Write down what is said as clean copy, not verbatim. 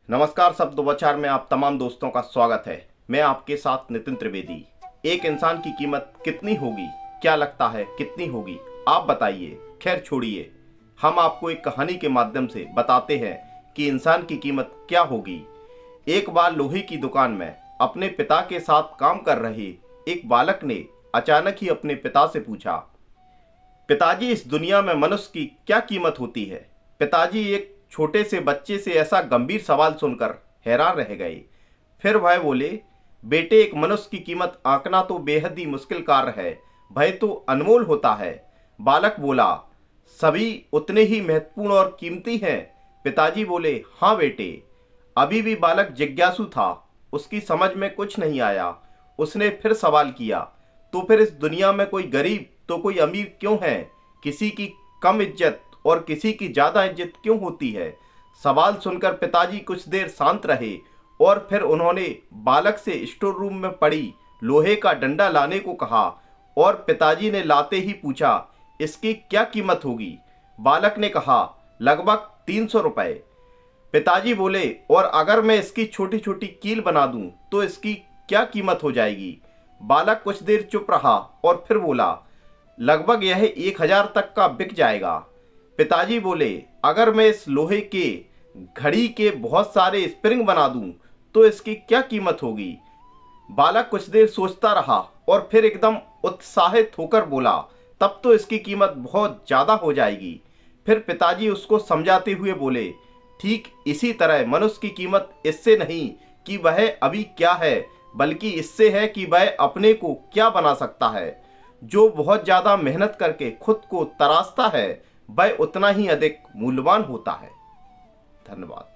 नमस्कार। शब्दोपचार में आप तमाम दोस्तों का स्वागत है। मैं आपके साथ नितिन त्रिवेदी। एक इंसान की कीमत कितनी होगी, क्या लगता है कितनी होगी, आप बताइए। खैर छोड़िए, हम आपको एक कहानी के माध्यम से बताते हैं कि इंसान की कीमत क्या होगी। एक बार लोहे की दुकान में अपने पिता के साथ काम कर रहे एक बालक ने अचानक ही अपने पिता से पूछा, पिताजी इस दुनिया में मनुष्य की क्या कीमत होती है। पिताजी एक छोटे से बच्चे से ऐसा गंभीर सवाल सुनकर हैरान रह गए। फिर वह बोले, बेटे, एक मनुष्य की कीमत आंकना तो बेहद ही मुश्किल कार्य है, भय तो अनमोल होता है। बालक बोला, सभी उतने ही महत्वपूर्ण और कीमती हैं। पिताजी बोले, हाँ बेटे। अभी भी बालक जिज्ञासु था, उसकी समझ में कुछ नहीं आया। उसने फिर सवाल किया, तो फिर इस दुनिया में कोई गरीब तो कोई अमीर क्यों है? किसी की कम इज्जत और किसी की ज्यादा इज्जत क्यों होती है? सवाल सुनकर पिताजी कुछ देर शांत रहे और फिर उन्होंने बालक से स्टोर रूम में पड़ी लोहे का डंडा लाने को कहा और पिताजी ने लाते ही पूछा, इसकी क्या कीमत होगी? बालक ने कहा, लगभग 300 रुपए। पिताजी बोले, और अगर मैं इसकी छोटी छोटी कील बना दूं तो इसकी क्या कीमत हो जाएगी? बालक कुछ देर चुप रहा और फिर बोला, लगभग यह 1000 तक का बिक जाएगा। पिताजी बोले, अगर मैं इस लोहे के घड़ी के बहुत सारे स्प्रिंग बना दूं तो इसकी क्या कीमत होगी? बालक कुछ देर सोचता रहा और फिर एकदम उत्साहित होकर बोला, तब तो इसकी कीमत बहुत ज्यादा हो जाएगी। फिर पिताजी उसको समझाते हुए बोले, ठीक इसी तरह मनुष्य की कीमत इससे नहीं कि वह अभी क्या है, बल्कि इससे है कि वह अपने को क्या बना सकता है। जो बहुत ज्यादा मेहनत करके खुद को तराशता है वह उतना ही अधिक मूल्यवान होता है। धन्यवाद।